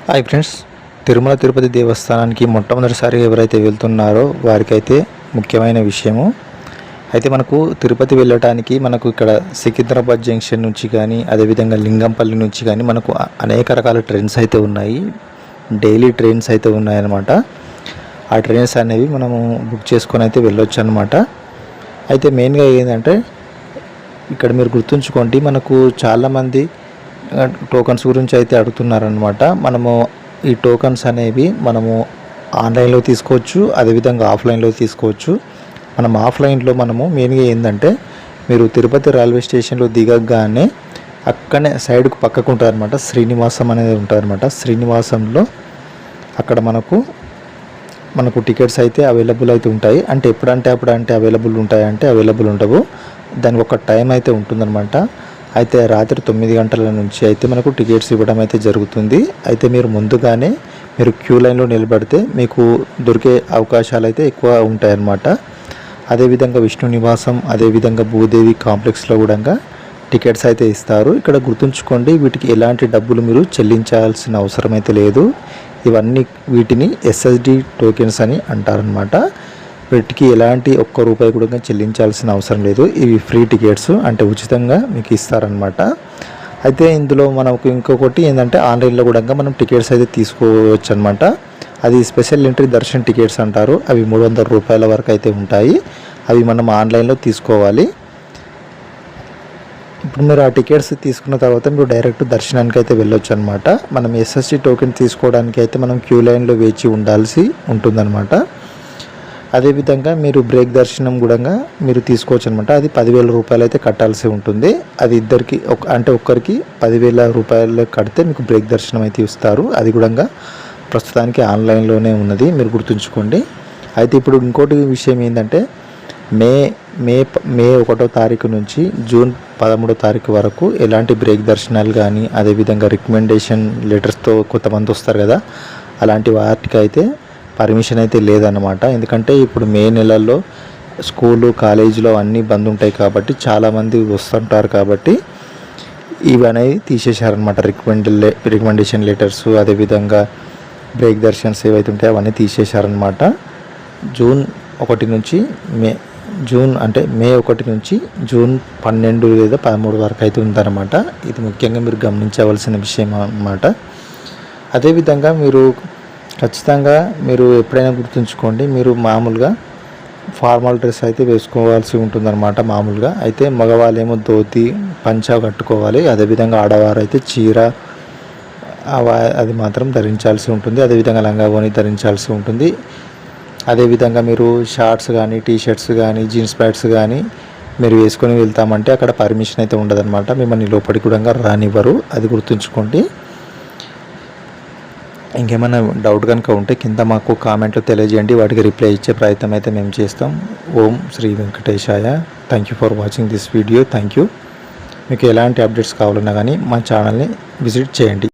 Hi friends, Tirumala Tirupati దేవస్థానానికి మొట్టమొదటిసారి ఎవరైతే వెళ్తున్నారో వారికైతే ముఖ్యమైన విషయము అయితే మనకు తిరుపతి వెళ్ళటానికి మనకు ఇక్కడ సికింద్రాబాద్ జంక్షన్ నుంచి కానీ అదేవిధంగా లింగంపల్లి నుంచి కానీ మనకు అనేక రకాల ట్రైన్స్ అయితే ఉన్నాయి. డైలీ ట్రైన్స్ అయితే ఉన్నాయన్నమాట. ఆ ట్రైన్స్ అనేవి మనము బుక్ చేసుకొని అయితే వెళ్ళొచ్చు అనమాట. అయితే మెయిన్గా ఏంటంటే ఇక్కడ మీరు గుర్తుంచుకోండి, మనకు చాలామంది టోకన్స్ గురించి అయితే అడుగుతున్నారనమాట. మనము ఈ టోకన్స్ అనేవి మనము ఆన్లైన్లో తీసుకోవచ్చు, అదేవిధంగా ఆఫ్లైన్లో తీసుకోవచ్చు. మనం ఆఫ్లైన్లో మనము మెయిన్గా ఏంటంటే మీరు తిరుపతి రైల్వే స్టేషన్లో దిగగానే అక్కడనే సైడ్కు పక్కకు ఉంటారనమాట, శ్రీనివాసం అనేది ఉంటారనమాట. శ్రీనివాసంలో అక్కడ మనకు టికెట్స్ అయితే అవైలబుల్ అయితే ఉంటాయి. అంటే ఎప్పుడంటే అవైలబుల్ ఉంటాయంటే అవైలబుల్ ఉండవు. దానికి ఒక టైం అయితే ఉంటుందన్నమాట. అయితే రాత్రి 9 గంటల నుంచి అయితే మనకు టికెట్స్ ఇవ్వడం అయితే జరుగుతుంది. అయితే మీరు ముందుగానే మీరు క్యూ లైన్లో నిలబడితే మీకు దొరికే అవకాశాలు అయితే ఎక్కువ ఉంటాయన్నమాట. అదేవిధంగా విష్ణు నివాసం, అదేవిధంగా భూదేవి కాంప్లెక్స్లో కూడా టికెట్స్ అయితే ఇస్తారు. ఇక్కడ గుర్తుంచుకోండి, వీటికి ఎలాంటి డబ్బులు మీరు చెల్లించాల్సిన అవసరం అయితే లేదు. వీటిని ఎస్ఎస్డి టోకెన్స్ అని అంటారనమాట. వీటికి ఎలాంటి ఒక్క రూపాయి కూడా చెల్లించాల్సిన అవసరం లేదు. ఇవి ఫ్రీ టికెట్స్, అంటే ఉచితంగా మీకు ఇస్తారనమాట. అయితే ఇందులో మనకు ఇంకొకటి ఏంటంటే ఆన్లైన్లో కూడా మనం టికెట్స్ అయితే తీసుకోవచ్చు అనమాట. అది స్పెషల్ ఎంట్రీ దర్శన్ టికెట్స్ అంటారు. అవి 300 రూపాయల వరకు అయితే ఉంటాయి. అవి మనం ఆన్లైన్లో తీసుకోవాలి. ఇప్పుడు మీరు ఆ టికెట్స్ తీసుకున్న తర్వాత మీరు డైరెక్ట్ దర్శనానికి అయితే వెళ్ళొచ్చు అనమాట. మనం ఎస్ఎస్డి టోకెన్ తీసుకోవడానికి అయితే మనం క్యూ లైన్లో వేచి ఉండాల్సి ఉంటుందన్నమాట. అదేవిధంగా మీరు బ్రేక్ దర్శనం కూడా మీరు తీసుకోవచ్చు అనమాట. అది 10,000 రూపాయలు అయితే కట్టాల్సి ఉంటుంది. అది ఇద్దరికి ఒక్కరికి 10,000 రూపాయలు కడితే మీకు బ్రేక్ దర్శనం అయితే ఇస్తారు. అది కూడా ప్రస్తుతానికి ఆన్లైన్లోనే ఉన్నది, మీరు గుర్తుంచుకోండి. అయితే ఇప్పుడు ఇంకోటి విషయం ఏంటంటే మే 1వ తారీఖు నుంచి జూన్ 13వ తారీఖు వరకు ఎలాంటి బ్రేక్ దర్శనాలు కానీ అదేవిధంగా రికమెండేషన్ లెటర్స్తో కొంతమంది వస్తారు కదా, అలాంటి వాటికి అయితే పర్మిషన్ అయితే లేదన్నమాట. ఎందుకంటే ఇప్పుడు మే నెలల్లో స్కూలు కాలేజీలో అన్నీ బంద్ ఉంటాయి కాబట్టి చాలామంది వస్తుంటారు కాబట్టి ఇవన్నీ తీసేశారనమాట. రికమెండేషన్ లెటర్స్ అదేవిధంగా బ్రేక్ దర్శన్స్ ఏవైతే ఉంటాయో అవన్నీ తీసేశారనమాట. జూన్ 1 నుంచి మే 1 నుంచి జూన్ 12 లేదా 13 వరకు అయితే ఉందన్నమాట. ఇది ముఖ్యంగా మీరు గమనించవలసిన విషయం అన్నమాట. అదేవిధంగా మీరు ఖచ్చితంగా మీరు ఎప్పుడైనా గుర్తుంచుకోండి, మీరు మామూలుగా ఫార్మల్ డ్రెస్ అయితే వేసుకోవాల్సి ఉంటుందన్నమాట మామూలుగా. అయితే మగవాళ్ళేమో ధోతి పంచా కట్టుకోవాలి. అదేవిధంగా ఆడవారు అయితే చీర అది మాత్రం ధరించాల్సి ఉంటుంది. అదేవిధంగా లంగా ఓని ధరించాల్సి ఉంటుంది. అదేవిధంగా మీరు షార్ట్స్ కానీ టీషర్ట్స్ కానీ జీన్స్ ప్యాంట్స్ కానీ మీరు వేసుకొని వెళ్తామంటే అక్కడ పర్మిషన్ అయితే ఉండదన్నమాట. మిమ్మల్ని లోపలికి కూడా రానివ్వరు, అది గుర్తుంచుకోండి. ఇంకేమైనా డౌట్ కనుక ఉంటే కింద మాకు కామెంట్లో తెలియజేయండి, వాటికి రిప్లై ఇచ్చే ప్రయత్నం అయితే మేము చేస్తాం. ఓం శ్రీ వెంకటేశాయ. Thank you for watching this video. Thank you. మీకు ఎలాంటి అప్డేట్స్ కావాలన్నా కానీ మా ఛానల్ని విజిట్ చేయండి.